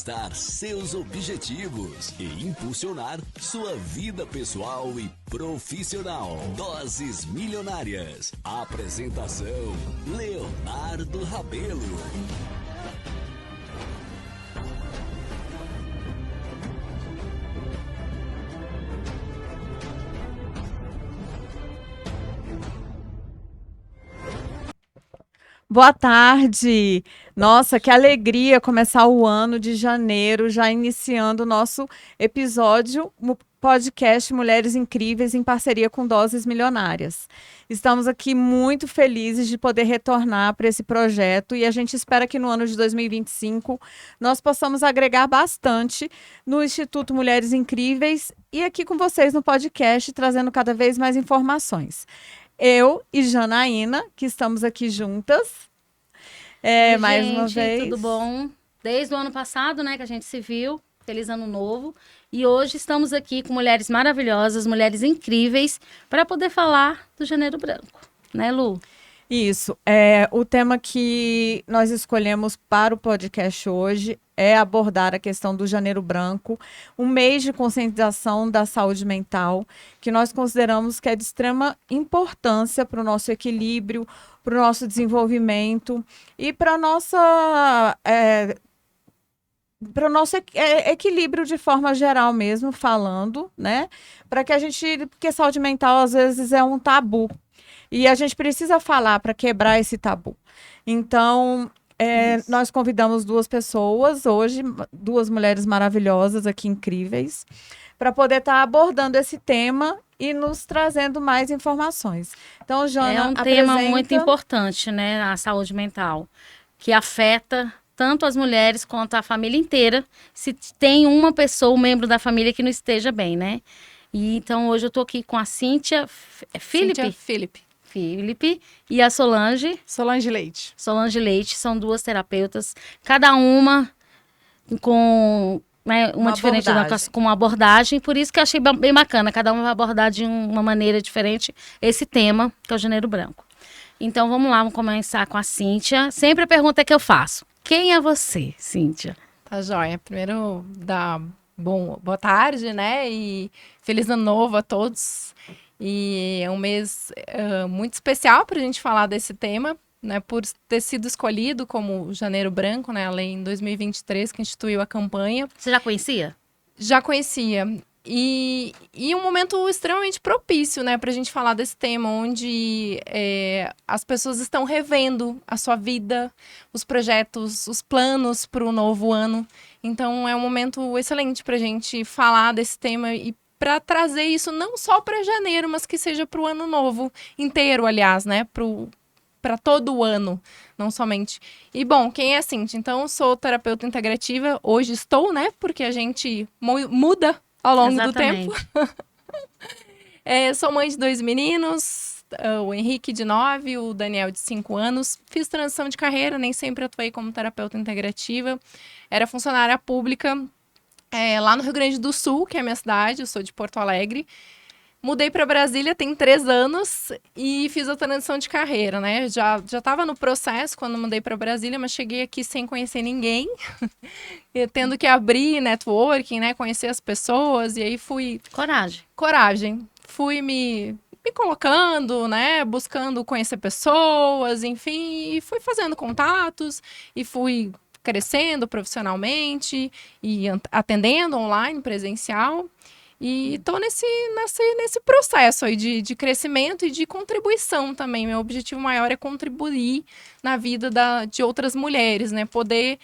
conquistar seus objetivos e impulsionar sua vida pessoal e profissional. Doses Milionárias. Apresentação: Leonardo Rabelo. Boa tarde! Nossa, que alegria começar o ano de janeiro, já iniciando o nosso episódio no podcast Mulheres Incríveis em parceria com Doses Milionárias. Estamos aqui muito felizes de poder retornar para esse projeto e a gente espera que no ano de 2025 nós possamos agregar bastante no Instituto Mulheres Incríveis e aqui com vocês no podcast, trazendo cada vez mais informações. Eu e Janaína, que estamos aqui juntas. Oi, mais gente, uma vez. Tudo bom? Desde o ano passado, né, que a gente se viu. Feliz ano novo. E hoje estamos aqui com mulheres maravilhosas, mulheres incríveis, para poder falar do Janeiro Branco. Né, Lu? Isso. O tema que nós escolhemos para o podcast hoje é abordar a questão do Janeiro Branco, um mês de conscientização da saúde mental, que nós consideramos que é de extrema importância para o nosso equilíbrio, para o nosso desenvolvimento e para o nosso equilíbrio de forma geral mesmo, falando, né? Porque saúde mental às vezes é um tabu. E a gente precisa falar para quebrar esse tabu. Então, nós convidamos duas pessoas hoje, duas mulheres maravilhosas aqui, incríveis, para poder estar abordando esse tema e nos trazendo mais informações. Então, Jana, é um tema muito importante, né? A saúde mental, que afeta tanto as mulheres quanto a família inteira, se tem uma pessoa, um membro da família que não esteja bem, né? E então, hoje eu estou aqui com a Cíntia Felipe e a Solange Leite. Solange Leite, são duas terapeutas, cada uma com uma diferente com uma abordagem, por isso que eu achei bem bacana, cada uma vai abordar de uma maneira diferente esse tema, que é o Janeiro Branco. Então vamos lá, vamos começar com a Cíntia. Sempre a pergunta que eu faço: quem é você, Cíntia? Tá joia. Primeiro, boa tarde, né? E feliz ano novo a todos. E é um mês muito especial para a gente falar desse tema, né? Por ter sido escolhido como Janeiro Branco, né? Além em 2023 que instituiu a campanha. Você já conhecia? Já conhecia. E um momento extremamente propício, né? Para a gente falar desse tema, onde as pessoas estão revendo a sua vida, os projetos, os planos para o novo ano. Então, é um momento excelente para a gente falar desse tema e para trazer isso não só para janeiro, mas que seja para o ano novo inteiro, aliás, né? Para todo o ano, não somente. E, bom, quem é a Cíntia? Então, eu sou terapeuta integrativa. Hoje estou, né? Porque a gente muda ao longo do tempo. Sou mãe de 2 meninos, o Henrique, de 9, o Daniel, de 5 anos. Fiz transição de carreira, nem sempre atuei como terapeuta integrativa. Era funcionária pública lá no Rio Grande do Sul, que é a minha cidade, eu sou de Porto Alegre. Mudei para Brasília tem 3 anos e fiz a transição de carreira, né? Já estava no processo quando mudei para Brasília, mas cheguei aqui sem conhecer ninguém, tendo que abrir networking, né? Conhecer as pessoas, e aí fui... Coragem. Fui me colocando, né? Buscando conhecer pessoas, enfim, e fui fazendo contatos e fui crescendo profissionalmente e atendendo online, presencial. E estou nesse processo aí de crescimento e de contribuição também. Meu objetivo maior é contribuir na vida de outras mulheres, né? Poder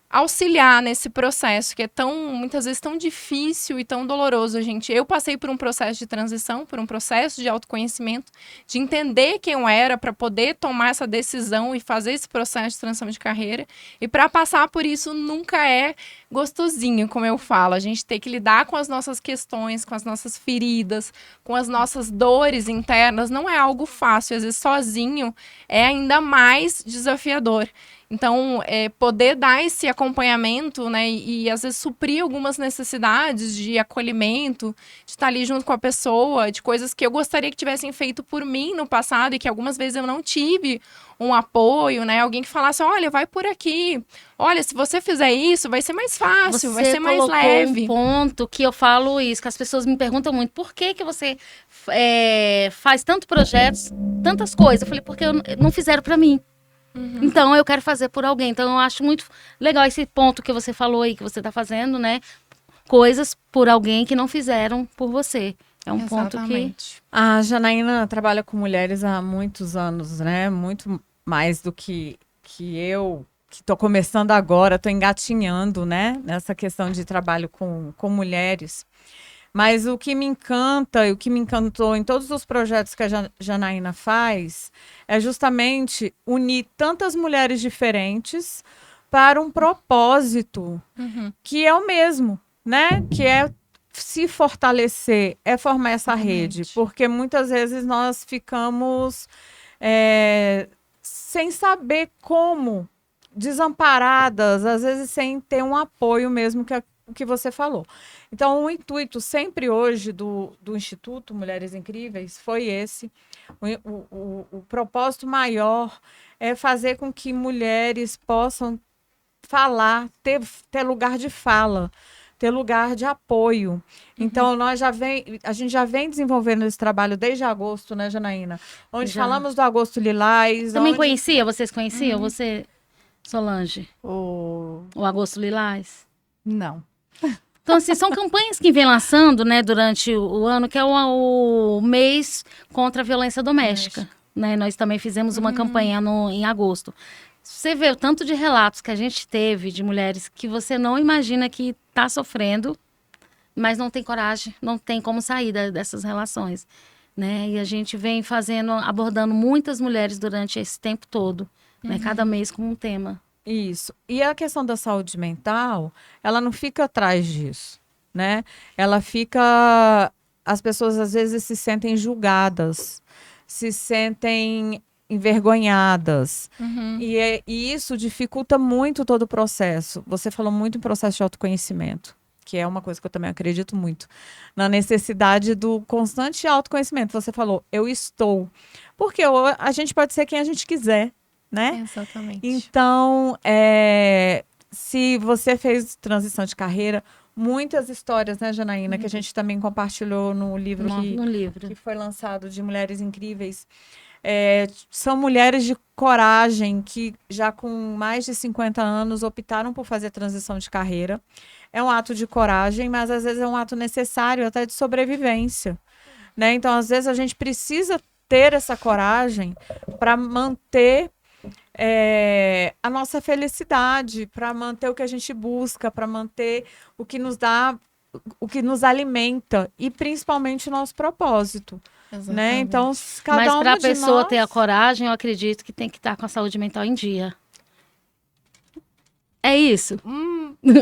auxiliar nesse processo que é muitas vezes tão difícil e tão doloroso, gente. Eu passei por um processo de transição, por um processo de autoconhecimento, de entender quem eu era para poder tomar essa decisão e fazer esse processo de transição de carreira. E para passar por isso nunca é gostosinho, como eu falo. A gente tem que lidar com as nossas questões, com as nossas feridas, com as nossas dores internas. Não é algo fácil, às vezes sozinho é ainda mais desafiador. Então, poder dar esse acompanhamento, né, e às vezes suprir algumas necessidades de acolhimento, de estar ali junto com a pessoa, de coisas que eu gostaria que tivessem feito por mim no passado e que algumas vezes eu não tive um apoio, né? Alguém que falasse, olha, vai por aqui. Olha, se você fizer isso, vai ser mais fácil, vai ser mais leve. Um ponto que eu falo isso, que as pessoas me perguntam muito, por que você faz tantos projetos, tantas coisas? Eu falei, porque não fizeram para mim. Então, eu quero fazer por alguém. Então, eu acho muito legal esse ponto que você falou aí, que você está fazendo, né? Coisas por alguém que não fizeram por você. É um ponto que... A Janaína trabalha com mulheres há muitos anos, né? Muito mais do que eu, que estou começando agora, estou engatinhando, né? Nessa questão de trabalho com mulheres. Mas o que me encanta e o que me encantou em todos os projetos que a Janaína faz é justamente unir tantas mulheres diferentes para um propósito que é o mesmo, né? Que é se fortalecer, é formar essa rede. Porque muitas vezes nós ficamos sem saber como, desamparadas, às vezes sem ter um apoio mesmo, que é o que você falou. Então, o intuito sempre hoje do Instituto Mulheres Incríveis foi esse. O propósito maior é fazer com que mulheres possam falar, ter lugar de fala, ter lugar de apoio. Então, a gente já vem desenvolvendo esse trabalho desde agosto, né, Janaína? Onde falamos do Agosto Lilás. Também conhecia? Vocês conheciam? Você, Solange? O Agosto Lilás? Não. Então, assim, são campanhas que vem lançando, né, durante o ano, que é o mês contra a violência doméstica. Né? Nós também fizemos uma campanha em agosto. Você vê o tanto de relatos que a gente teve de mulheres que você não imagina que está sofrendo, mas não tem coragem, não tem como sair dessas relações. Né? E a gente vem abordando muitas mulheres durante esse tempo todo, né? Cada mês com um tema. Isso. E a questão da saúde mental, ela não fica atrás disso, né? Ela fica... As pessoas, às vezes, se sentem julgadas, se sentem envergonhadas. E isso dificulta muito todo o processo. Você falou muito em processo de autoconhecimento, que é uma coisa que eu também acredito muito. Na necessidade do constante autoconhecimento. Você falou, eu estou. Porque a gente pode ser quem a gente quiser. Né? Exatamente. Então, se você fez transição de carreira, muitas histórias, né, Janaína, que a gente também compartilhou no livro que foi lançado de Mulheres Incríveis, são mulheres de coragem que já com mais de 50 anos optaram por fazer transição de carreira. É um ato de coragem, mas às vezes é um ato necessário até de sobrevivência, né? Então, às vezes a gente precisa ter essa coragem para manter a nossa felicidade, para manter o que a gente busca, para manter o que nos dá, o que nos alimenta e principalmente o nosso propósito. Né? Então, mas para a pessoa ter a coragem, eu acredito que tem que estar com a saúde mental em dia. É isso?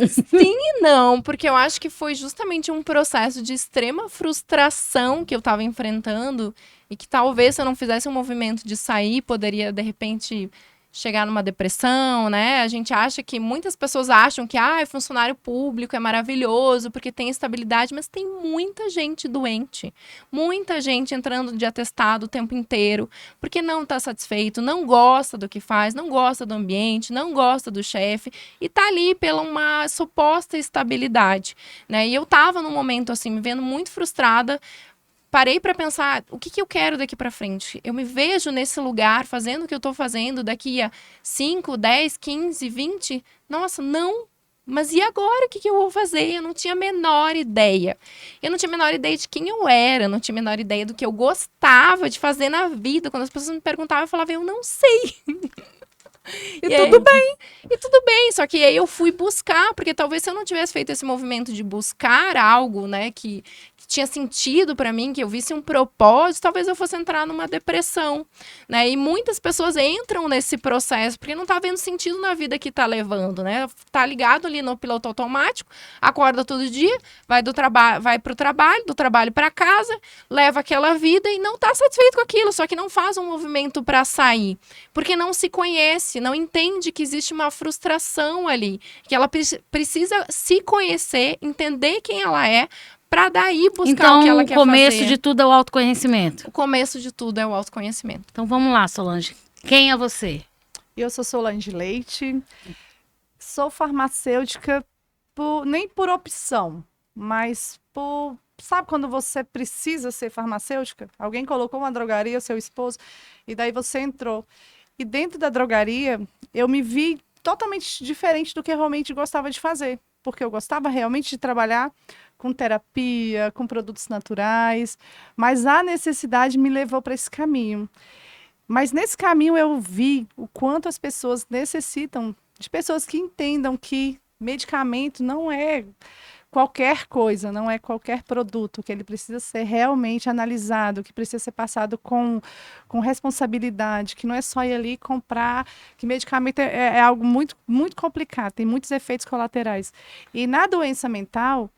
Sim e não, porque eu acho que foi justamente um processo de extrema frustração que eu estava enfrentando e que talvez se eu não fizesse um movimento de sair, poderia, de repente, chegar numa depressão, né? A gente acha que, muitas pessoas acham que funcionário público é maravilhoso porque tem estabilidade, mas tem muita gente doente, muita gente entrando de atestado o tempo inteiro, porque não está satisfeito, não gosta do que faz, não gosta do ambiente, não gosta do chefe e tá ali pela uma suposta estabilidade, né? E eu tava num momento assim, me vendo muito frustrada. Parei para pensar, o que eu quero daqui para frente? Eu me vejo nesse lugar, fazendo o que eu estou fazendo daqui a 5, 10, 15, 20? Nossa, não. Mas e agora? O que eu vou fazer? Eu não tinha a menor ideia. Eu não tinha a menor ideia de quem eu era, eu não tinha a menor ideia do que eu gostava de fazer na vida. Quando as pessoas me perguntavam, eu falava, eu não sei. E tudo bem. E tudo bem, só que aí eu fui buscar, porque talvez se eu não tivesse feito esse movimento de buscar algo, né, que tinha sentido para mim, que eu visse um propósito, talvez eu fosse entrar numa depressão, né? E muitas pessoas entram nesse processo porque não tá vendo sentido na vida que tá levando, né? Tá ligado ali no piloto automático, acorda todo dia, vai pro trabalho, do trabalho para casa, leva aquela vida e não tá satisfeito com aquilo, só que não faz um movimento para sair, porque não se conhece conhece, não entende que existe uma frustração ali, que ela precisa se conhecer, entender quem ela é, para daí buscar o que ela quer fazer. Então, o começo de tudo é o autoconhecimento. O começo de tudo é o autoconhecimento. Então, vamos lá, Solange. Quem é você? Eu sou Solange Leite, sou farmacêutica nem por opção, mas por... Sabe quando você precisa ser farmacêutica? Alguém colocou uma drogaria, seu esposo, e daí você entrou. E dentro da drogaria, eu me vi totalmente diferente do que eu realmente gostava de fazer. Porque eu gostava realmente de trabalhar com terapia, com produtos naturais, mas a necessidade me levou para esse caminho. Mas nesse caminho eu vi o quanto as pessoas necessitam de pessoas que entendam que medicamento não é qualquer coisa, não é qualquer produto, que ele precisa ser realmente analisado, que precisa ser passado com responsabilidade, que não é só ir ali e comprar, que medicamento é algo muito, muito complicado, tem muitos efeitos colaterais. E na doença mental,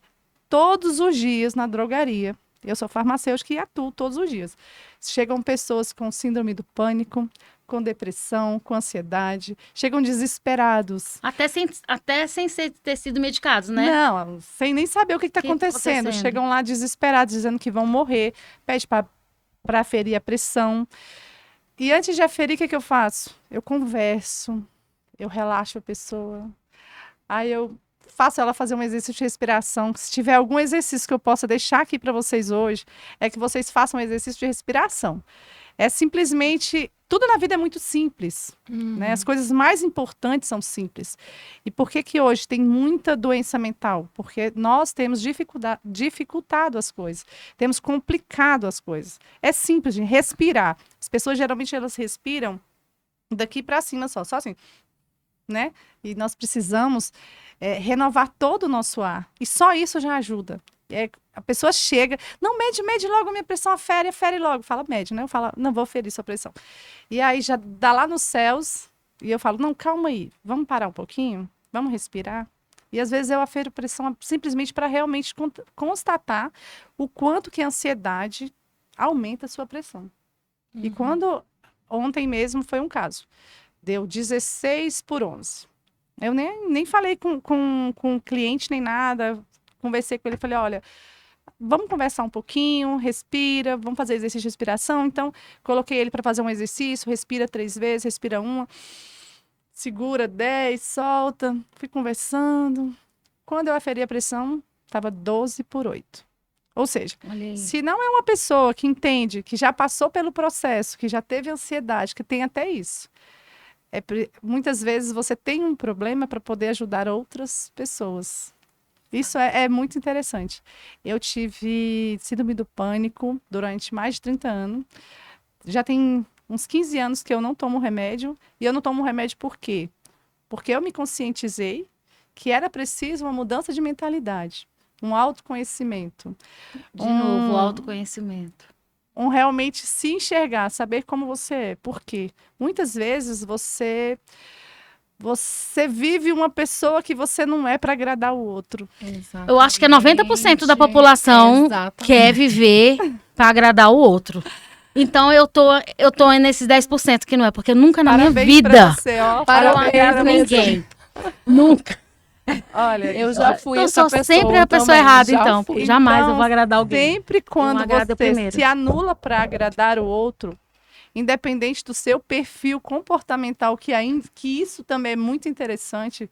todos os dias na drogaria, eu sou farmacêutica e atuo todos os dias. Chegam pessoas com síndrome do pânico, com depressão, com ansiedade, chegam desesperados. Até sem ter sido medicados, né? Não, sem nem saber o que está acontecendo. Chegam lá desesperados, dizendo que vão morrer, pede para aferir a pressão. E antes de aferir, o que eu faço? Eu converso, eu relaxo a pessoa. Aí eu faço ela fazer um exercício de respiração. Se tiver algum exercício que eu possa deixar aqui para vocês hoje, é que vocês façam um exercício de respiração. É simplesmente... Tudo na vida é muito simples, né? As coisas mais importantes são simples. E por que hoje tem muita doença mental? Porque nós temos dificultado as coisas, temos complicado as coisas. É simples de respirar. As pessoas, geralmente, elas respiram daqui para cima só assim, né? E nós precisamos renovar todo o nosso ar. E só isso já ajuda. A pessoa chega, não, mede logo a minha pressão, afere logo. Fala, mede, né? Eu falo, não, vou aferir sua pressão. E aí já dá lá nos céus, e eu falo, não, calma aí, vamos parar um pouquinho, vamos respirar. E às vezes eu afero pressão simplesmente para realmente constatar o quanto que a ansiedade aumenta a sua pressão. E quando, ontem mesmo foi um caso, deu 16/11. Eu nem falei com o cliente nem nada, conversei com ele, falei, olha, vamos conversar um pouquinho, respira, vamos fazer exercício de respiração. Então, coloquei ele para fazer um exercício, respira 3 vezes, respira 1, segura 10, solta. Fui conversando. Quando eu aferi a pressão, estava 12/8. Ou seja, se não é uma pessoa que entende, que já passou pelo processo, que já teve ansiedade, que tem até isso, muitas vezes você tem um problema para poder ajudar outras pessoas. Isso é muito interessante. Eu tive síndrome do pânico durante mais de 30 anos. Já tem uns 15 anos que eu não tomo remédio. E eu não tomo remédio por quê? Porque eu me conscientizei que era preciso uma mudança de mentalidade, um autoconhecimento. De novo, o autoconhecimento. Realmente se enxergar, saber como você é. Por quê? Muitas vezes você vive uma pessoa que você não é para agradar o outro. Exatamente. Eu acho que é 90% da população quer viver para agradar o outro. Então eu tô nesses 10% que não é, porque nunca na minha vida para eu agrado ninguém. Nunca. Olha, eu já fui eu essa sou pessoa sempre a pessoa também, errada, já então. fui. Jamais eu vou agradar alguém. Sempre quando agrado você primeiro. se anula para agradar o outro, independente do seu perfil comportamental, que isso também é muito interessante.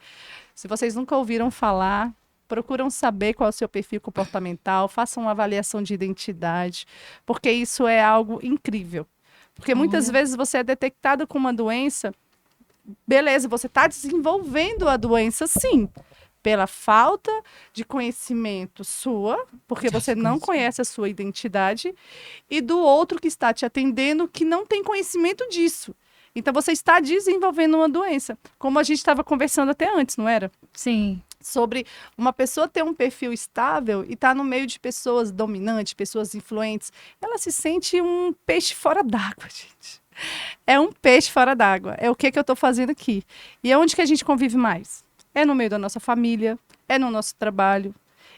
Se vocês nunca ouviram falar, procuram saber qual é o seu perfil comportamental, façam uma avaliação de identidade, porque isso é algo incrível. Porque muitas vezes você é detectado com uma doença, beleza, você está desenvolvendo a doença, sim, pela falta de conhecimento sua, porque você não conhece a sua identidade, e do outro que está te atendendo que não tem conhecimento disso. Então, você está desenvolvendo uma doença, como a gente estava conversando até antes, não era? Sim. Sobre uma pessoa ter um perfil estável e estar no meio de pessoas dominantes, pessoas influentes, ela se sente um peixe fora d'água, gente. É um peixe fora d'água. É o que eu estou fazendo aqui. E é onde que a gente convive mais? É no meio da nossa família, é no nosso trabalho.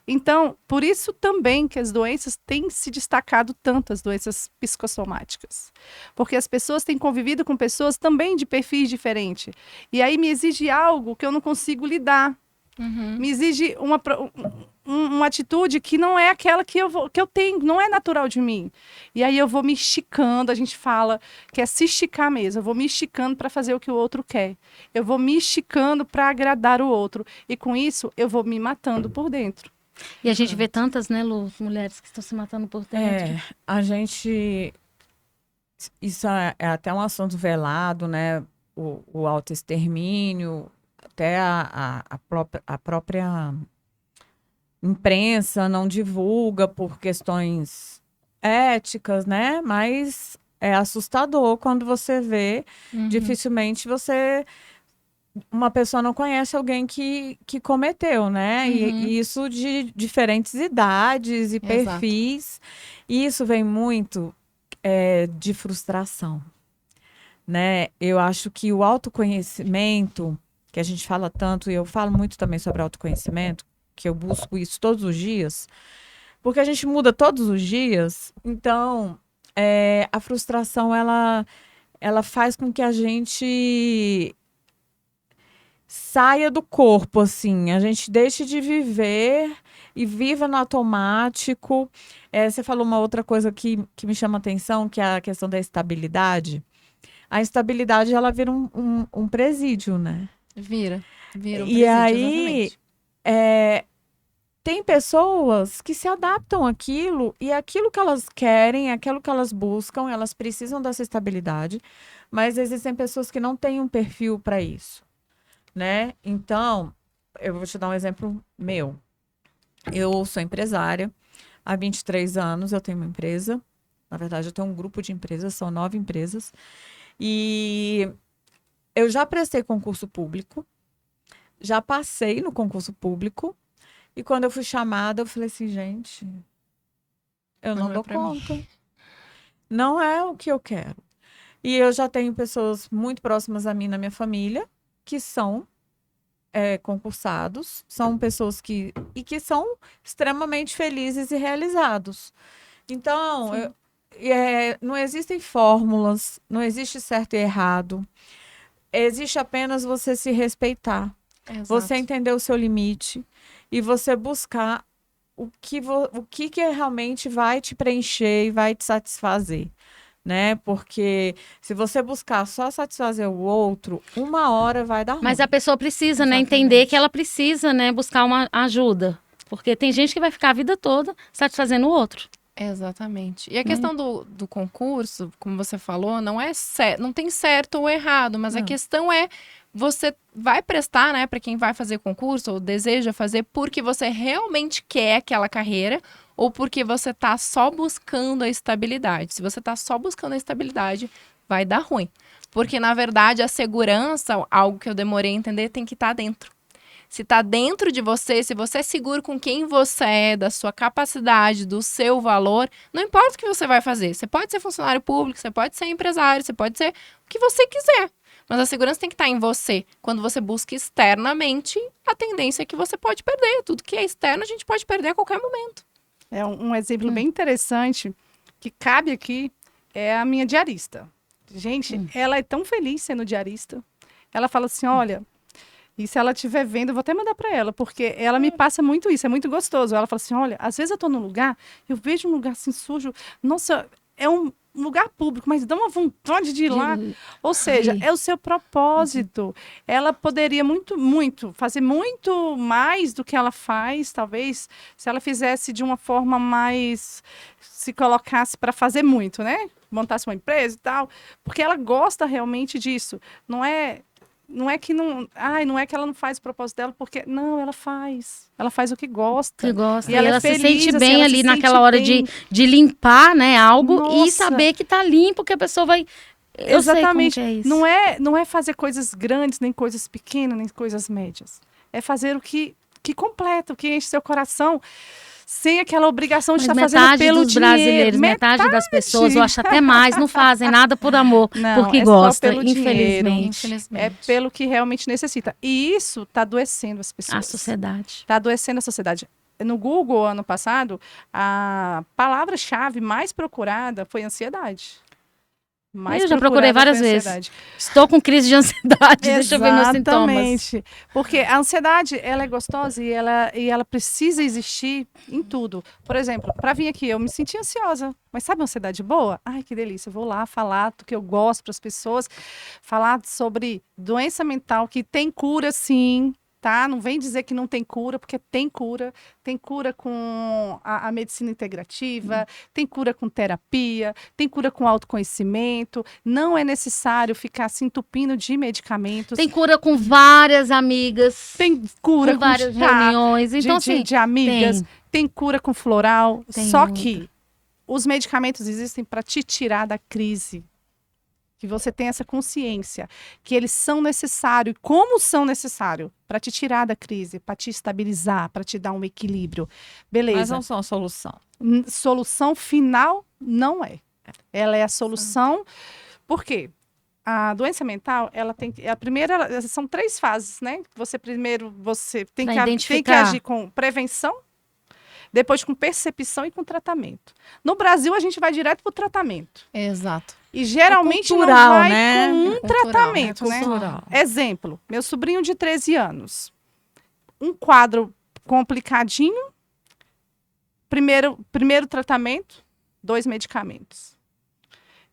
Então, por isso também que as doenças têm se destacado tanto, as doenças psicossomáticas. Porque as pessoas têm convivido com pessoas também de perfis diferentes. E aí me exige algo que eu não consigo lidar. Me exige uma atitude que não é aquela que eu tenho, não é natural de mim. E aí eu vou me esticando, a gente fala que é se esticar mesmo, eu vou me esticando para fazer o que o outro quer. Eu vou me esticando para agradar o outro. E com isso, eu vou me matando por dentro. E a gente vê tantas, né, Lu, mulheres que estão se matando por dentro. A gente... Isso é até um assunto velado, né? O autoextermínio, até a própria imprensa não divulga por questões éticas, né? Mas é assustador quando você vê, dificilmente uma pessoa não conhece alguém que cometeu, né? E isso de diferentes idades e perfis. E isso vem muito de frustração, né? Eu acho que o autoconhecimento, que a gente fala tanto, e eu falo muito também sobre autoconhecimento, que eu busco isso todos os dias, porque a gente muda todos os dias, então a frustração, ela faz com que a gente saia do corpo, assim, a gente deixe de viver e viva no automático. Você falou uma outra coisa que me chama a atenção, que é a questão da estabilidade. A instabilidade, ela vira um presídio, né? Vira um e presídio, aí, tem pessoas que se adaptam àquilo, e aquilo que elas querem, aquilo que elas buscam, elas precisam dessa estabilidade, mas existem pessoas que não têm um perfil para isso, né? Então, eu vou te dar um exemplo meu. Eu sou empresária, há 23 anos eu tenho uma empresa, na verdade eu tenho um grupo de empresas, são 9 empresas, e eu já prestei concurso público, já passei no concurso público, e quando eu fui chamada, eu falei assim, gente, eu não dou conta. Não é o que eu quero. E eu já tenho pessoas muito próximas a mim na minha família, que são concursados, são pessoas que são extremamente felizes e realizados. Então, não existem fórmulas, não existe certo e errado. Existe apenas você se respeitar. Exato. Você entender o seu limite e você buscar o que realmente vai te preencher e vai te satisfazer, né? Porque se você buscar só satisfazer o outro, uma hora vai dar ruim. Mas a pessoa precisa, né, entender que ela precisa, né, buscar uma ajuda. Porque tem gente que vai ficar a vida toda satisfazendo o outro. Exatamente. E a questão do concurso, como você falou, não tem certo ou errado, mas a questão é, você vai prestar, né, para quem vai fazer concurso ou deseja fazer porque você realmente quer aquela carreira ou porque você tá só buscando a estabilidade. Se você tá só buscando a estabilidade, vai dar ruim. Porque, na verdade, a segurança, algo que eu demorei a entender, tem que estar dentro. Se está dentro de você, se você é seguro com quem você é, da sua capacidade, do seu valor, não importa o que você vai fazer. Você pode ser funcionário público, você pode ser empresário, você pode ser o que você quiser. Mas a segurança tem que estar em você. Quando você busca externamente, a tendência é que você pode perder. Tudo que é externo, a gente pode perder a qualquer momento. É um exemplo bem interessante que cabe aqui, é a minha diarista. Gente, ela é tão feliz sendo diarista. Ela fala assim, olha... E se ela estiver vendo, eu vou até mandar para ela, porque ela me passa muito isso, é muito gostoso. Ela fala assim, olha, às vezes eu tô num lugar, eu vejo um lugar assim sujo, nossa, é um lugar público, mas dá uma vontade de ir lá. Ou seja, é o seu propósito. Ela poderia fazer muito mais do que ela faz, talvez, se ela fizesse de uma forma mais, se colocasse para fazer muito, né? Montasse uma empresa e tal, porque ela gosta realmente disso. Não é que ela não faz o propósito dela, porque não, ela faz o que gosta. Que gosta. E ela se feliz, sente assim, bem ali naquela hora de limpar, né, algo. Nossa. E saber que tá limpo, que a pessoa vai... Eu Exatamente. sei como que é isso. Não é fazer coisas grandes, nem coisas pequenas, nem coisas médias. É fazer o que completa, o que enche seu coração, sem aquela obrigação de estar fazendo pelo dinheiro. Brasileiros, metade das pessoas, eu acho até mais, não fazem nada por amor, não, porque gosta, infelizmente. É pelo que realmente necessita. E isso está adoecendo as pessoas. A sociedade. Está adoecendo a sociedade. no Google, ano passado, a palavra-chave mais procurada foi ansiedade. Eu já procurei várias vezes. Estou com crise de ansiedade, deixa eu ver meus sintomas. Exatamente. Porque a ansiedade, ela é gostosa e ela precisa existir em tudo. Por exemplo, para vir aqui, eu me senti ansiosa. Mas sabe uma ansiedade boa? Ai, que delícia. Eu vou lá falar do que eu gosto para as pessoas. Falar sobre doença mental, que tem cura, sim. Tá? Não vem dizer que não tem cura, porque tem cura. Tem cura com a medicina integrativa, tem cura com terapia, tem cura com autoconhecimento. Não é necessário ficar se entupindo de medicamentos. Tem cura com várias amigas. Tem cura com várias reuniões. Então, assim, de amigas. Tem cura com floral. Tem Só muita. que os medicamentos existem para te tirar da crise. Que você tenha essa consciência que eles são necessários, como são necessários, para te tirar da crise, para te estabilizar, para te dar um equilíbrio. Beleza. Mas não são a solução. Solução final não é. Ela é a solução. Por quê? A doença mental, ela tem a primeira, são 3 fases, né? Você tem que agir com prevenção, depois com percepção e com tratamento. No Brasil, a gente vai direto para o tratamento. Exato. E geralmente cultural, não vai né? com um cultural, tratamento, né? cultural. Exemplo, meu sobrinho de 13 anos. Um quadro complicadinho. Primeiro tratamento, 2 medicamentos.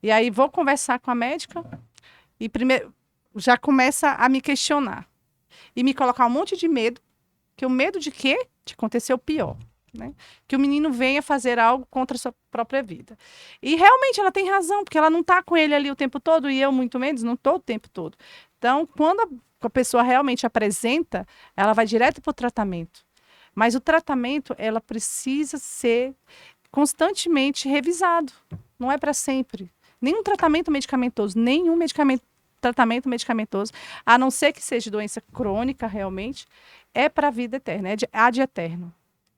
E aí vou conversar com a médica e primeiro já começa a me questionar. E me colocar um monte de medo. Que o medo de quê? De acontecer o pior. Né? Que o menino venha fazer algo contra a sua própria vida. E realmente ela tem razão, porque ela não está com ele ali o tempo todo, e eu muito menos, não estou o tempo todo. Então, quando a pessoa realmente apresenta, ela vai direto para o tratamento. Mas o tratamento, ela precisa ser constantemente revisado. Não é para sempre. Nenhum tratamento medicamentoso, tratamento medicamentoso, a não ser que seja doença crônica realmente, é para a vida eterna, é ad eterno.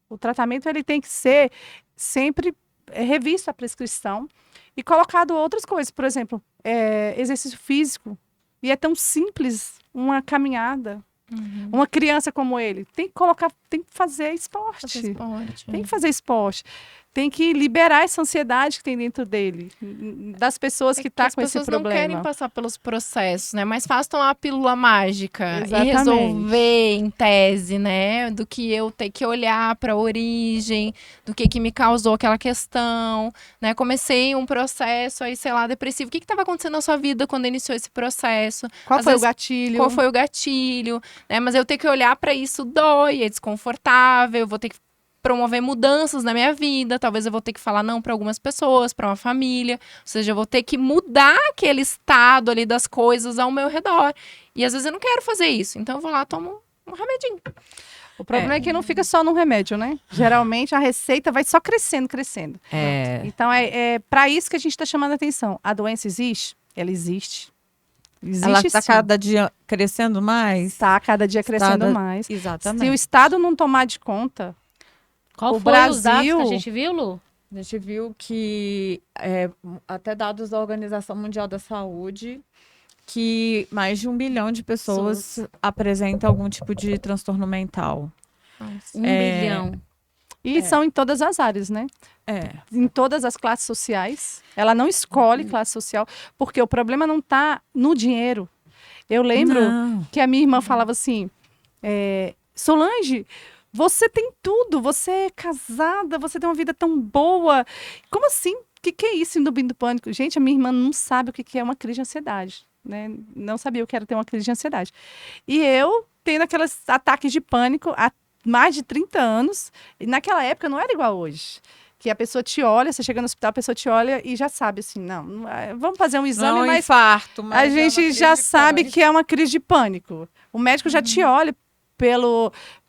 O tratamento ele tem que ser sempre revisto a prescrição e colocado outras coisas. Por exemplo, exercício físico. E é tão simples uma caminhada. Uma criança como ele tem que fazer esporte. Tem que fazer esporte. Tem que liberar essa ansiedade que tem dentro dele, das pessoas que estão com esse problema. As pessoas não querem passar pelos processos, né? Mais fácil tomar a pílula mágica Exatamente. e resolver em tese, né? Do que eu ter que olhar para a origem, do que me causou aquela questão, né? Comecei um processo aí, sei lá, depressivo. O que estava acontecendo na sua vida quando iniciou esse processo? Qual foi o gatilho? Qual foi o gatilho? Né? Mas eu ter que olhar para isso dói, é desconfortável, eu vou ter que promover mudanças na minha vida, talvez eu vou ter que falar não para algumas pessoas, para uma família, ou seja, eu vou ter que mudar aquele estado ali das coisas ao meu redor. E às vezes eu não quero fazer isso, então eu vou lá, tomo um remedinho. O problema é que não fica só no remédio, né? Geralmente a receita vai só crescendo. Então é para isso que a gente está chamando a atenção. A doença existe? Ela existe. Ela está sim. cada dia crescendo mais? Está cada dia crescendo mais. Exatamente. Se o Estado não tomar de conta, Qual o foi os dados que a gente viu, Lu? A gente viu que, até dados da Organização Mundial da Saúde, que mais de 1 bilhão de pessoas apresentam algum tipo de transtorno mental. 1 bilhão. e são em todas as áreas, né? Em todas as classes sociais. Ela não escolhe classe social, porque o problema não está no dinheiro. Eu lembro que a minha irmã falava assim, Solange, você tem tudo, você é casada, você tem uma vida tão boa. Como assim? O que é isso, síndrome do pânico? Gente, a minha irmã não sabe o que é uma crise de ansiedade, né? Não sabia o que era ter uma crise de ansiedade. E eu tendo aqueles ataques de pânico há mais de 30 anos, e naquela época não era igual hoje. Que a pessoa te olha, você chega no hospital, a pessoa te olha e já sabe assim, não, vamos fazer um exame, não, mas infarto, mas a gente já sabe que é uma crise de pânico. O médico já te olha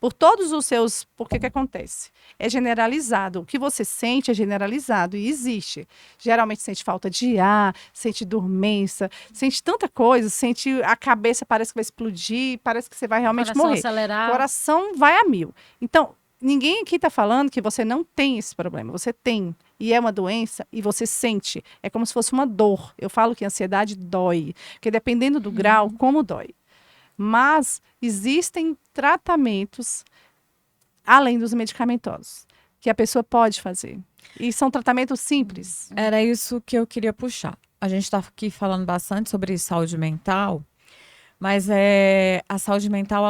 por todos os seus... Por que acontece? É generalizado. O que você sente é generalizado e existe. Geralmente sente falta de ar, sente dormência, sente tanta coisa, sente a cabeça parece que vai explodir, parece que você vai realmente Coração morrer. acelerar. Coração vai a 1000. Então, ninguém aqui está falando que você não tem esse problema. Você tem. E é uma doença e você sente. É como se fosse uma dor. Eu falo que a ansiedade dói. Porque dependendo do grau, como dói. Mas existem tratamentos além dos medicamentosos, que a pessoa pode fazer. E são tratamentos simples. Era isso que eu queria puxar. A gente está aqui falando bastante sobre saúde mental, mas a saúde mental,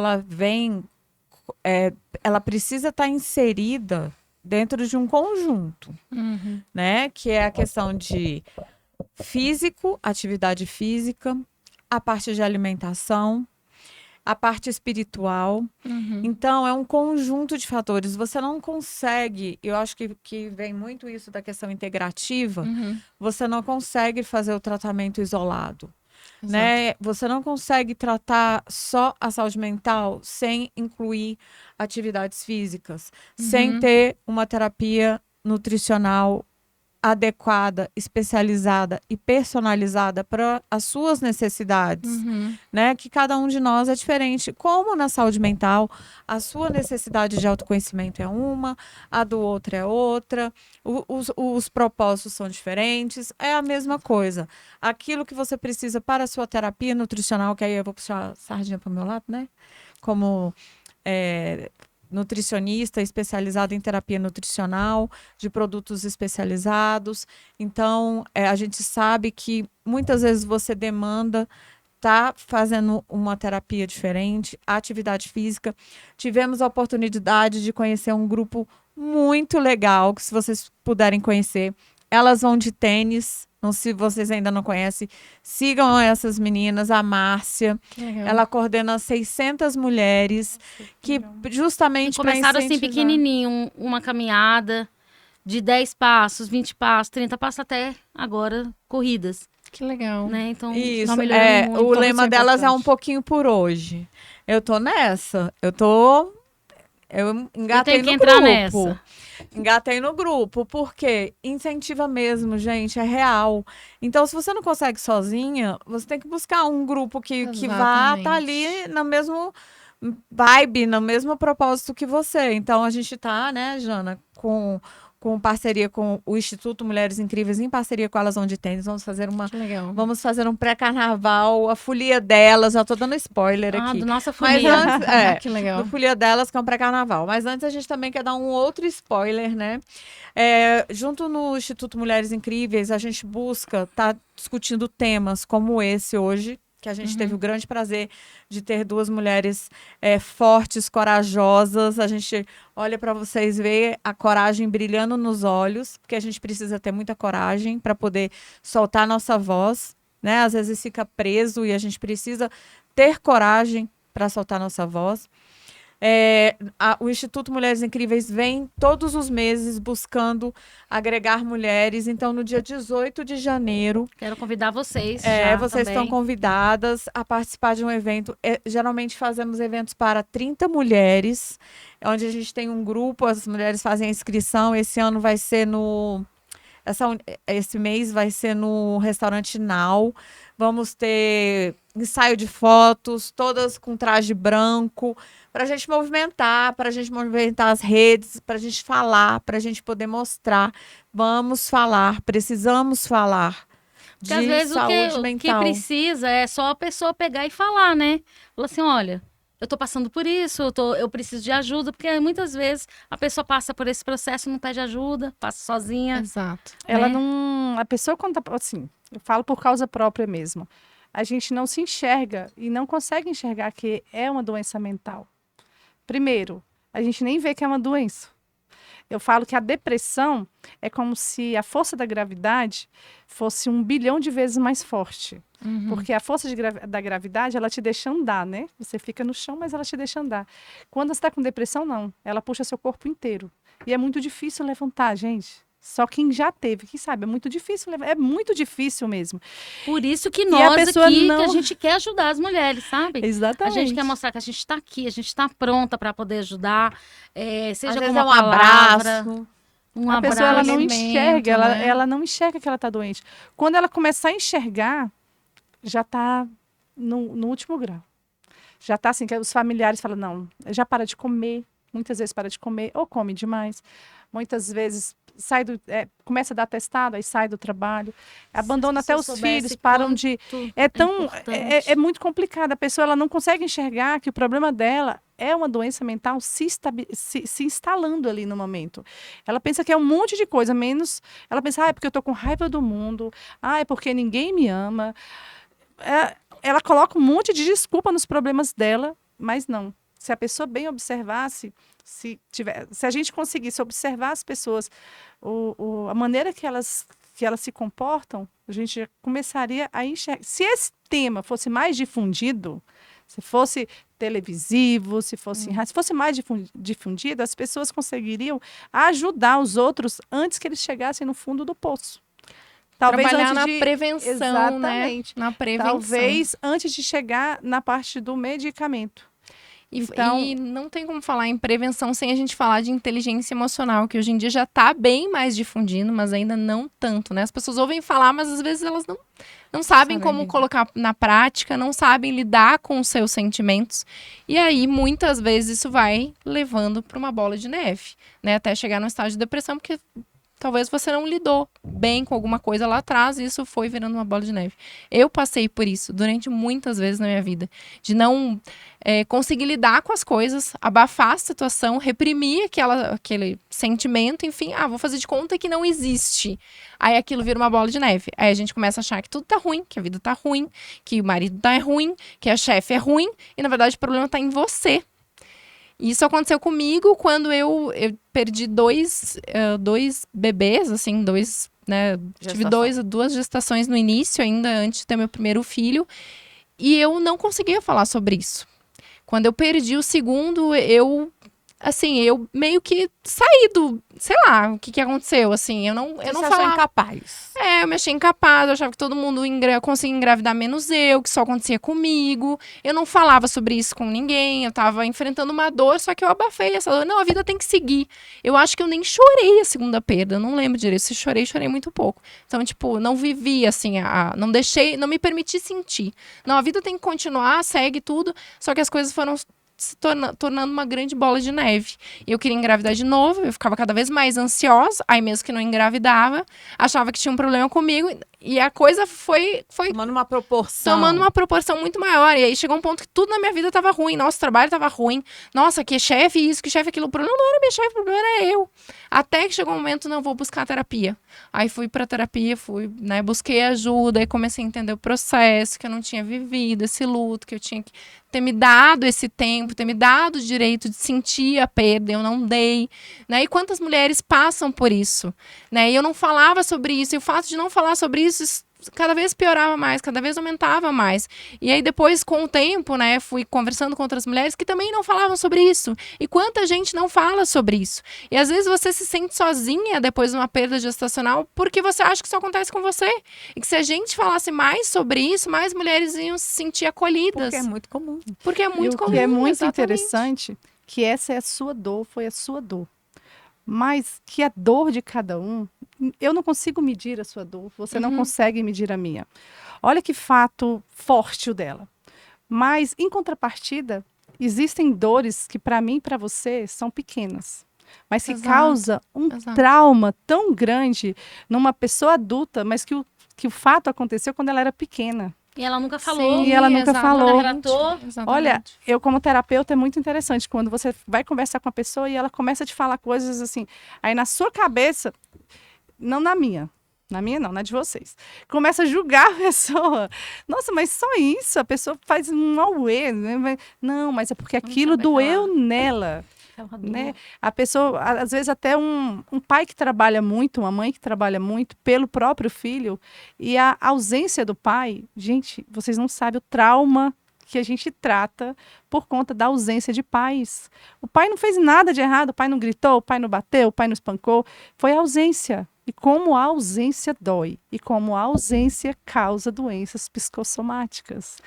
ela precisa estar inserida dentro de um conjunto, né? Que é a questão de físico, atividade física, a parte de alimentação, a parte espiritual. Então, é um conjunto de fatores. Você não consegue, eu acho que vem muito isso da questão integrativa, você não consegue fazer o tratamento isolado. Né? Você não consegue tratar só a saúde mental sem incluir atividades físicas, sem ter uma terapia nutricional adequada, especializada e personalizada para as suas necessidades, né? Que cada um de nós é diferente. Como na saúde mental, a sua necessidade de autoconhecimento é uma, a do outro é outra, os propósitos são diferentes, é a mesma coisa. Aquilo que você precisa para a sua terapia nutricional, que aí eu vou puxar a sardinha para o meu lado, né? Como nutricionista especializado em terapia nutricional, de produtos especializados. Então, a gente sabe que muitas vezes você demanda tá fazendo uma terapia diferente, atividade física. Tivemos a oportunidade de conhecer um grupo muito legal, que se vocês puderem conhecer, elas vão de tênis. Então, se vocês ainda não conhecem, sigam essas meninas, a Márcia. Ela coordena 600 mulheres que justamente começaram assim pequenininho, uma caminhada de 10 passos, 20 passos, 30 passos até agora corridas. Que legal. Né? Então, isso, muito, o lema delas é um pouquinho por hoje. Eu tô nessa, eu engatei no grupo. Nessa. Engatei no grupo, porque incentiva mesmo, gente, é real. Então, se você não consegue sozinha, você tem que buscar um grupo que vá estar ali no mesmo vibe, no mesmo propósito que você. Então, a gente tá, né, Jana, com parceria com o Instituto Mulheres Incríveis, em parceria com Elas Vão de Tênis, vamos fazer um pré-carnaval, a folia delas, já tô dando spoiler aqui. Do nossa folia. Mas antes, que legal. do folia delas, que é um pré-carnaval. Mas antes a gente também quer dar um outro spoiler, né? Junto no Instituto Mulheres Incríveis, a gente busca estar discutindo temas como esse hoje, que a gente teve o grande prazer de ter duas mulheres fortes, corajosas. A gente olha para vocês ver a coragem brilhando nos olhos, porque a gente precisa ter muita coragem para poder soltar a nossa voz, né? Às vezes fica preso e a gente precisa ter coragem para soltar a nossa voz. O Instituto Mulheres Incríveis vem todos os meses buscando agregar mulheres. Então, no dia 18 de janeiro... Quero convidar vocês. Vocês estão convidadas a participar de um evento. Geralmente fazemos eventos para 30 mulheres, onde a gente tem um grupo, as mulheres fazem a inscrição. Esse ano vai ser esse mês vai ser no restaurante Now. Vamos ter ensaio de fotos, todas com traje branco, para a gente movimentar as redes, para a gente falar, para a gente poder mostrar. Vamos falar, precisamos falar de às vezes saúde o mental. que precisa é só a pessoa pegar e falar, né? Falar assim, olha, eu tô passando por isso, eu preciso de ajuda, porque muitas vezes a pessoa passa por esse processo, não pede ajuda, passa sozinha. Exato. Ela não... A pessoa, quando tá, assim, eu falo por causa própria mesmo, a gente não se enxerga e não consegue enxergar que é uma doença mental. Primeiro, a gente nem vê que é uma doença. Eu falo que a depressão é como se a força da gravidade fosse 1 bilhão de vezes mais forte. Porque a força da gravidade, ela te deixa andar, né? Você fica no chão, mas ela te deixa andar. Quando você está com depressão, não. Ela puxa seu corpo inteiro. E é muito difícil levantar, gente. Só quem já teve, quem sabe, é muito difícil levantar. É muito difícil mesmo. Por isso que nós aqui, que a gente quer ajudar as mulheres, sabe? Exatamente. A gente quer mostrar que a gente está aqui, a gente está pronta para poder ajudar. Seja com uma uma palavra, abraço. A pessoa ela não alimento, enxerga, né? ela não enxerga que ela está doente. Quando ela começar a enxergar, já está no último grau. Já está assim, que os familiares falam, não, já para de comer, muitas vezes para de comer, ou come demais. Muitas vezes começa a dar atestado, aí sai do trabalho, abandona até os filhos, param de... É muito complicado, a pessoa ela não consegue enxergar que o problema dela é uma doença mental se instalando ali no momento. Ela pensa que é um monte de coisa, menos... Ela pensa, é porque eu tô com raiva do mundo, é porque ninguém me ama. Ela coloca um monte de desculpa nos problemas dela, mas não. Se a pessoa bem observasse, se a gente conseguisse observar as pessoas, a maneira que elas se comportam, a gente começaria a enxergar. Se esse tema fosse mais difundido, se fosse televisivo, se fosse mais difundido, as pessoas conseguiriam ajudar os outros antes que eles chegassem no fundo do poço. Talvez trabalhar na prevenção, exatamente, né? Na prevenção. Talvez antes de chegar na parte do medicamento. Então, e não tem como falar em prevenção sem a gente falar de inteligência emocional, que hoje em dia já está bem mais difundindo, mas ainda não tanto, né? As pessoas ouvem falar, mas às vezes elas não sabem como colocar na prática, não sabem lidar com os seus sentimentos. E aí, muitas vezes, isso vai levando para uma bola de neve, né? Até chegar no estágio de depressão, porque talvez você não lidou bem com alguma coisa lá atrás e isso foi virando uma bola de neve. Eu passei por isso durante muitas vezes na minha vida. De não conseguir lidar com as coisas, abafar a situação, reprimir aquele sentimento, enfim. Vou fazer de conta que não existe. Aí aquilo vira uma bola de neve. Aí a gente começa a achar que tudo tá ruim, que a vida tá ruim, que o marido tá ruim, que a chefe é ruim. E na verdade o problema tá em você. Isso aconteceu comigo quando eu perdi dois bebês, assim, né? Tive duas gestações no início ainda, antes de ter meu primeiro filho. E eu não conseguia falar sobre isso. Quando eu perdi o segundo, eu meio que saí sei lá, o que aconteceu, assim, eu não falava. Achou incapaz. Eu me achei incapaz, eu achava que todo mundo conseguia engravidar menos eu, que só acontecia comigo. Eu não falava sobre isso com ninguém, eu tava enfrentando uma dor, só que eu abafei essa dor. Não, a vida tem que seguir. Eu acho que eu nem chorei a segunda perda, eu não lembro direito. Se chorei muito pouco. Então, tipo, não vivi, assim, não me permiti sentir. Não, a vida tem que continuar, segue tudo, só que as coisas foram se tornando uma grande bola de neve. Eu queria engravidar de novo, eu ficava cada vez mais ansiosa, aí mesmo que não engravidava, achava que tinha um problema comigo, e a coisa foi tomando uma proporção muito maior, e aí chegou um ponto que tudo na minha vida tava ruim, nosso trabalho tava ruim, nossa, que chefe isso, que chefe aquilo, o problema não era minha chefe, o problema era eu. Até que chegou um momento, não, vou buscar terapia. Aí fui pra terapia, busquei ajuda, aí comecei a entender o processo, que eu não tinha vivido esse luto, que eu tinha que ter me dado esse tempo, ter me dado o direito de sentir a perda, eu não dei, né? E quantas mulheres passam por isso, né? E eu não falava sobre isso, e o fato de não falar sobre isso cada vez piorava mais, cada vez aumentava mais. E aí depois, com o tempo, né, fui conversando com outras mulheres que também não falavam sobre isso. E quanta gente não fala sobre isso. E às vezes você se sente sozinha depois de uma perda gestacional porque você acha que isso acontece com você. E que se a gente falasse mais sobre isso, mais mulheres iam se sentir acolhidas. Porque é muito comum. Porque é muito comum, que é muito interessante, que essa é a sua dor, foi a sua dor. Mas que a dor de cada um, eu não consigo medir a sua dor, você não consegue medir a minha. Olha que fato forte o dela. Mas, em contrapartida, existem dores que, para mim e para você, são pequenas. Mas que causa um trauma tão grande numa pessoa adulta, mas que o fato aconteceu quando ela era pequena. E ela nunca falou. Sim, e ela nunca falou. Olha, eu como terapeuta é muito interessante quando você vai conversar com a pessoa e ela começa a te falar coisas assim. Aí na sua cabeça, não na minha não, na de vocês. Começa a julgar a pessoa. Nossa, mas só isso? A pessoa faz um auê. Né? Não, mas é porque aquilo doeu nela. Né? A pessoa, às vezes até um pai que trabalha muito, uma mãe que trabalha muito pelo próprio filho, e a ausência do pai, gente, vocês não sabem o trauma que a gente trata por conta da ausência de pais. O pai não fez nada de errado, o pai não gritou, o pai não bateu, o pai não espancou, foi a ausência. E como a ausência dói, e como a ausência causa doenças psicossomáticas.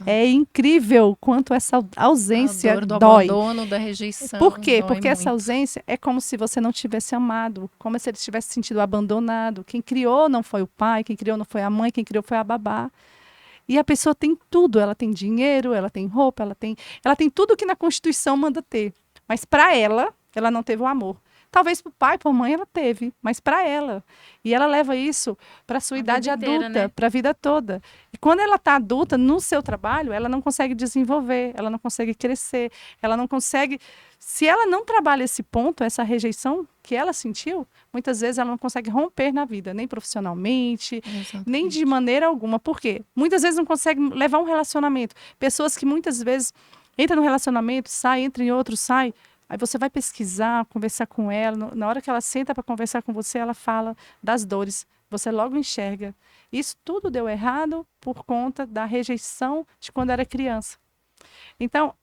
É incrível quanto essa ausência a dor do dói. abandono, da rejeição. Por quê? Dói Porque muito. essa ausência é como se você não tivesse amado, como se ele tivesse sentido abandonado. Quem criou não foi o pai, quem criou não foi a mãe, quem criou foi a babá. E a pessoa tem tudo, ela tem dinheiro, ela tem roupa, ela tem tudo que na Constituição manda ter. Mas para ela não teve o amor. Talvez para o pai, para a mãe ela teve, mas para ela. E ela leva isso para a sua idade vida inteira, adulta, né? para a vida toda. E quando ela está adulta, no seu trabalho, ela não consegue desenvolver, ela não consegue crescer, ela não consegue... Se ela não trabalha esse ponto, essa rejeição que ela sentiu, muitas vezes ela não consegue romper na vida, nem profissionalmente, nem de maneira alguma. Por quê? Muitas vezes não consegue levar um relacionamento. Pessoas que muitas vezes entram no relacionamento, saem, entram em outro, saem. Aí você vai pesquisar, conversar com ela. Na hora que ela senta para conversar com você, ela fala das dores. Você logo enxerga. Isso tudo deu errado por conta da rejeição de quando era criança. Então,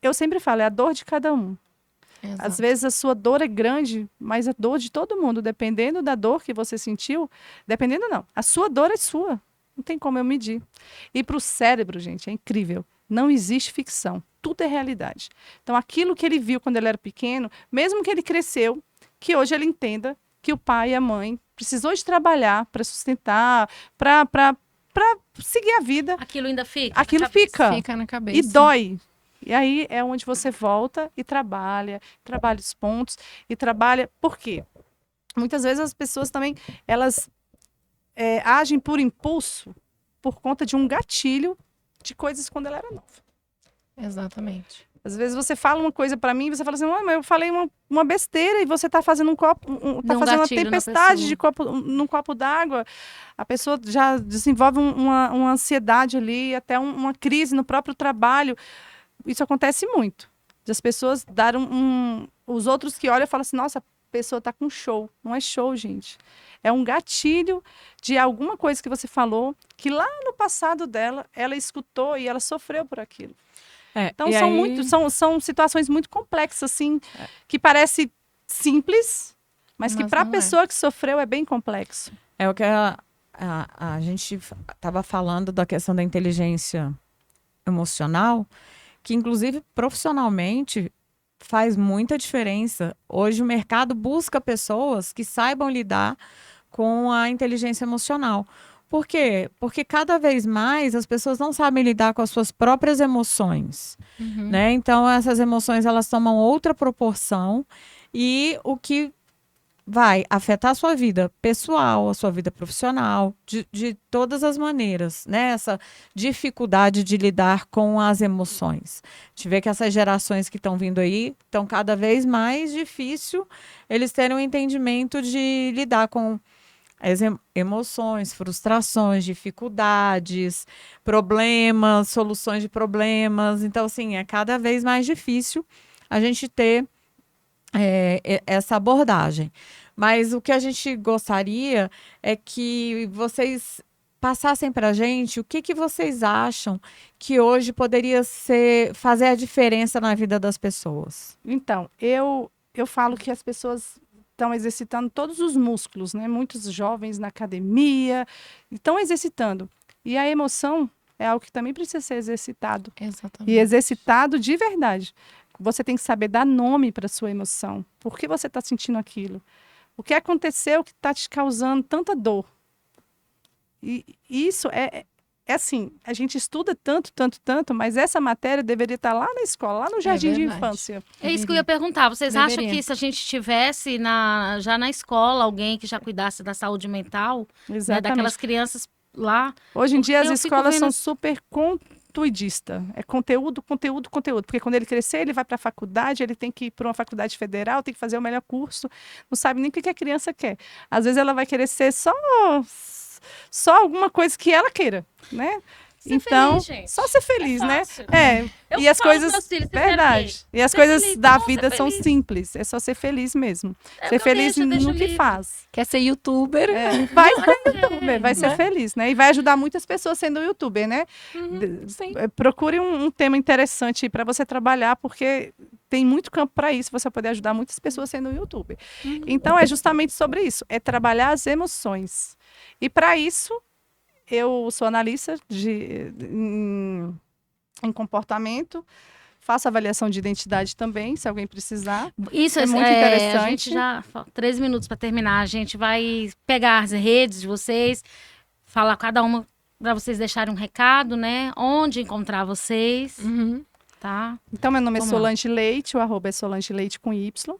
eu sempre falo, é a dor de cada um. Exato. Às vezes a sua dor é grande, mas a dor de todo mundo, dependendo da dor que você sentiu, dependendo não, a sua dor é sua, não tem como eu medir. E para o cérebro, gente, é incrível, não existe ficção, tudo é realidade. Então aquilo que ele viu quando ele era pequeno, mesmo que ele cresceu, que hoje ele entenda que o pai e a mãe precisou de trabalhar para sustentar, para seguir a vida. Aquilo ainda fica? Aquilo fica. Fica na cabeça. E dói. E aí é onde você volta e trabalha os pontos e trabalha. Por quê? Muitas vezes as pessoas também, elas agem por impulso por conta de um gatilho de coisas quando ela era nova. Exatamente. Às vezes você fala uma coisa pra mim e você fala assim, mas eu falei uma besteira e você tá fazendo tá fazendo uma tempestade num copo d'água. A pessoa já desenvolve uma ansiedade ali, até uma crise no próprio trabalho. Isso acontece muito. As pessoas daram os outros que olham falam assim, nossa, a pessoa tá com show. Não é show, gente. É um gatilho de alguma coisa que você falou, que lá no passado dela, ela escutou e ela sofreu por aquilo. Então são situações muito complexas, assim, que parece simples, mas que para a pessoa que sofreu é bem complexo. É o que a gente estava falando da questão da inteligência emocional, que inclusive profissionalmente faz muita diferença. Hoje o mercado busca pessoas que saibam lidar com a inteligência emocional. Por quê? Porque cada vez mais as pessoas não sabem lidar com as suas próprias emoções, né? Então essas emoções elas tomam outra proporção e o que vai afetar a sua vida pessoal, a sua vida profissional, de todas as maneiras, né? Essa dificuldade de lidar com as emoções. A gente vê que essas gerações que estão vindo aí estão cada vez mais difícil eles terem um entendimento de lidar com as emoções, frustrações, dificuldades, problemas, soluções de problemas. Então, assim, é cada vez mais difícil a gente ter essa abordagem. Mas o que a gente gostaria é que vocês passassem para a gente o que vocês acham que hoje poderia fazer a diferença na vida das pessoas. Então, eu falo que as pessoas estão exercitando todos os músculos, né? Muitos jovens na academia estão exercitando. E a emoção é algo que também precisa ser exercitado. Exatamente. E exercitado de verdade. Você tem que saber dar nome para a sua emoção. Por que você está sentindo aquilo? O que aconteceu que está te causando tanta dor? E isso é assim, a gente estuda tanto, mas essa matéria deveria estar lá na escola, lá no jardim de infância. É isso que eu ia perguntar. Vocês acham que se a gente tivesse já na escola alguém que já cuidasse da saúde mental, né, daquelas crianças lá... Hoje em dia as escolas são super conteudistas. É conteúdo. Porque quando ele crescer, ele vai para a faculdade, ele tem que ir para uma faculdade federal, tem que fazer o melhor curso, não sabe nem o que a criança quer. Às vezes ela vai querer ser só alguma coisa que ela queira, né? Então, feliz, só ser feliz, né? E as coisas, verdade. E as coisas da vida são simples. É só ser feliz mesmo. Ser feliz no que faz. Quer ser youtuber? Vai ser youtuber, vai ser feliz, né? E vai ajudar muitas pessoas sendo youtuber, né? Procure um tema interessante para você trabalhar, porque tem muito campo para isso, você poder ajudar muitas pessoas sendo youtuber. Então, é justamente sobre isso. É trabalhar as emoções. E para isso, eu sou analista em comportamento, faço avaliação de identidade também, se alguém precisar. Isso é muito interessante. A gente já, 13 minutos para terminar, a gente vai pegar as redes de vocês, falar cada uma para vocês deixarem um recado, né? Onde encontrar vocês, tá? Então, meu nome é Solange Leite, o arroba é Solange Leite com Y.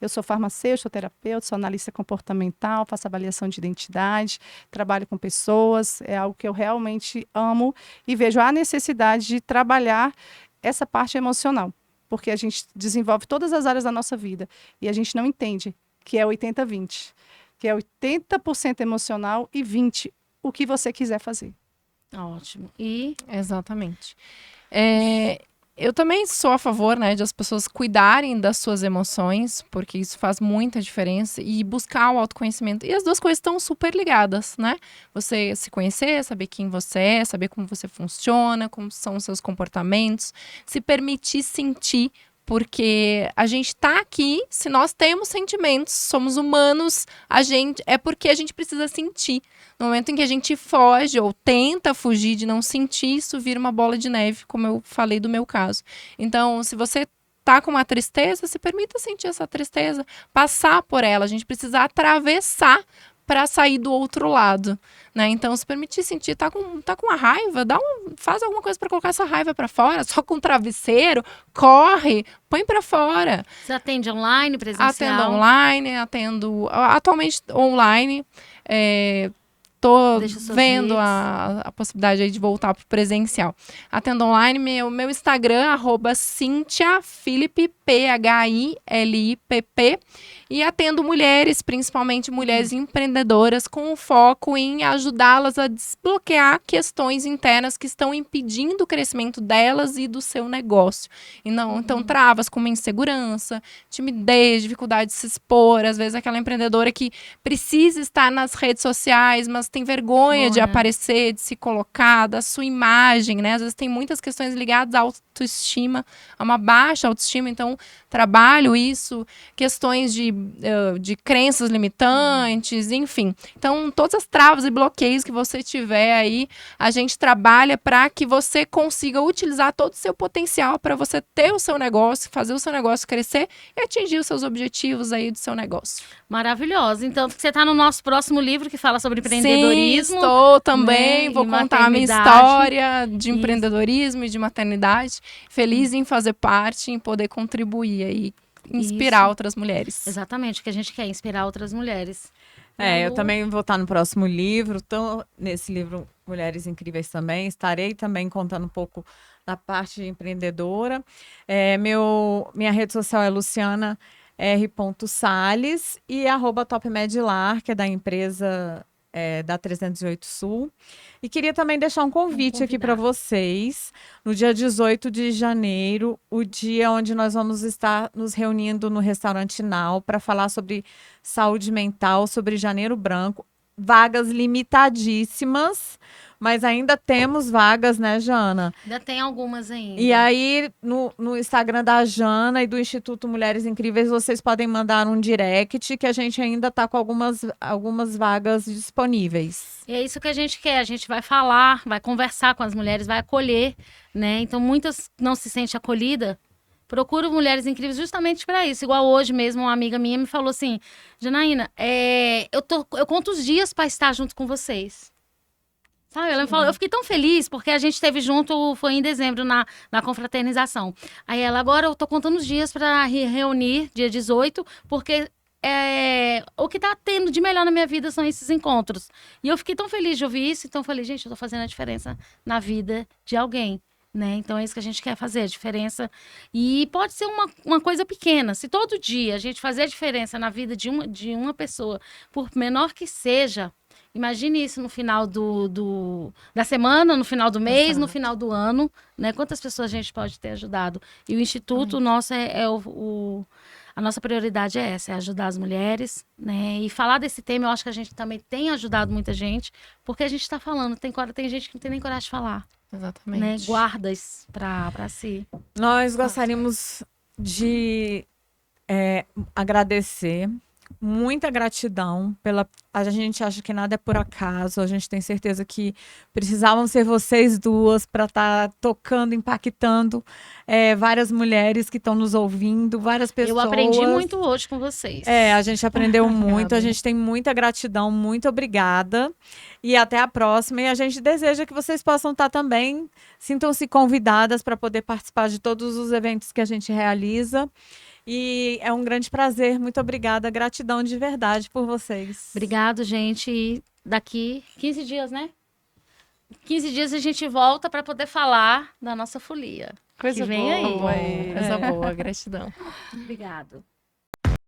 Eu sou farmacêutica, sou terapeuta, sou analista comportamental, faço avaliação de identidade, trabalho com pessoas, é algo que eu realmente amo e vejo a necessidade de trabalhar essa parte emocional, porque a gente desenvolve todas as áreas da nossa vida e a gente não entende que é 80-20, que é 80% emocional e 20% o que você quiser fazer. Ótimo. Exatamente. Eu também sou a favor, né, de as pessoas cuidarem das suas emoções, porque isso faz muita diferença, e buscar o autoconhecimento. E as duas coisas estão super ligadas, né? Você se conhecer, saber quem você é, saber como você funciona, como são os seus comportamentos, se permitir sentir, porque a gente tá aqui, se nós temos sentimentos, somos humanos, é porque a gente precisa sentir. No momento em que a gente foge ou tenta fugir de não sentir, isso vira uma bola de neve, como eu falei do meu caso. Então, se você tá com uma tristeza, se permita sentir essa tristeza, passar por ela. A gente precisa atravessar para sair do outro lado, né? Então, se permitir sentir, tá com uma raiva, faz alguma coisa para colocar essa raiva para fora, só com um travesseiro, corre, põe para fora. Você atende online, presencial? Atendo online, atendo atualmente online. Tô vendo a possibilidade aí de voltar para o presencial. Atendo online, meu Instagram, @CínthiaFilipp, PHILIPP. E atendo mulheres, principalmente mulheres empreendedoras, com foco em ajudá-las a desbloquear questões internas que estão impedindo o crescimento delas e do seu negócio. Então, travas como insegurança, timidez, dificuldade de se expor, às vezes aquela empreendedora que precisa estar nas redes sociais, mas tem vergonha de aparecer, de se colocar, da sua imagem, né? Às vezes tem muitas questões ligadas à autoestima, a uma baixa autoestima, então trabalho isso, questões de crenças limitantes, enfim. Então, todas as travas e bloqueios que você tiver aí, a gente trabalha para que você consiga utilizar todo o seu potencial para você ter o seu negócio, fazer o seu negócio crescer e atingir os seus objetivos aí do seu negócio. Maravilhosa. Então, você está no nosso próximo livro que fala sobre empreendedorismo. Sim, estou também. Né? Vou contar a minha história de empreendedorismo e de maternidade. Feliz em fazer parte, em poder contribuir aí, inspirar outras mulheres. Exatamente, o que a gente quer é inspirar outras mulheres. Eu também vou estar no próximo livro, tô nesse livro Mulheres Incríveis também, estarei também contando um pouco da parte empreendedora. Minha rede social é Luciana R. Salles e @topmedlar, que é da empresa da 308 Sul. E queria também deixar um convite aqui para vocês, no dia 18 de janeiro, o dia onde nós vamos estar nos reunindo no Restaurante Nau para falar sobre saúde mental, sobre Janeiro Branco. Vagas limitadíssimas, mas ainda temos vagas, né, Jana? Ainda tem algumas ainda. E aí, no Instagram da Jana e do Instituto Mulheres Incríveis, vocês podem mandar um direct que a gente ainda está com algumas vagas disponíveis. E é isso que a gente quer. A gente vai falar, vai conversar com as mulheres, vai acolher, né? Então, muitas não se sentem acolhidas. Procuro Mulheres Incríveis justamente para isso. Igual hoje mesmo, uma amiga minha me falou assim, Janaína, eu conto os dias para estar junto com vocês. Sabe? Ela me falou, eu fiquei tão feliz porque a gente esteve junto, foi em dezembro, na confraternização. Aí ela, agora eu tô contando os dias para reunir, dia 18, porque o que tá tendo de melhor na minha vida são esses encontros. E eu fiquei tão feliz de ouvir isso, então eu falei, gente, eu tô fazendo a diferença na vida de alguém. Né? Então é isso que a gente quer fazer, a diferença. E pode ser uma coisa pequena. Se todo dia a gente fazer a diferença na vida de uma pessoa, por menor que seja, imagine isso no final da semana, no final do mês, no final do ano, né? Quantas pessoas a gente pode ter ajudado? E o Instituto nosso a nossa prioridade é essa, é ajudar as mulheres, né? E falar desse tema, eu acho que a gente também tem ajudado muita gente, porque a gente está falando, tem gente que não tem nem coragem de falar. Exatamente. Né? Guarda isso pra si. Nós gostaríamos de agradecer, muita gratidão a gente acha que nada é por acaso, a gente tem certeza que precisavam ser vocês duas para estar tocando, impactando várias mulheres que estão nos ouvindo, várias pessoas. Eu aprendi muito hoje com vocês. A gente aprendeu muito, a gente tem muita gratidão, muito obrigada e até a próxima, e a gente deseja que vocês possam estar também, sintam-se convidadas para poder participar de todos os eventos que a gente realiza. E é um grande prazer. Muito obrigada. Gratidão de verdade por vocês. Obrigado, gente. E daqui 15 dias, né? 15 dias a gente volta para poder falar da nossa folia. Coisa que vem boa. aí. Coisa boa, gratidão. Obrigado.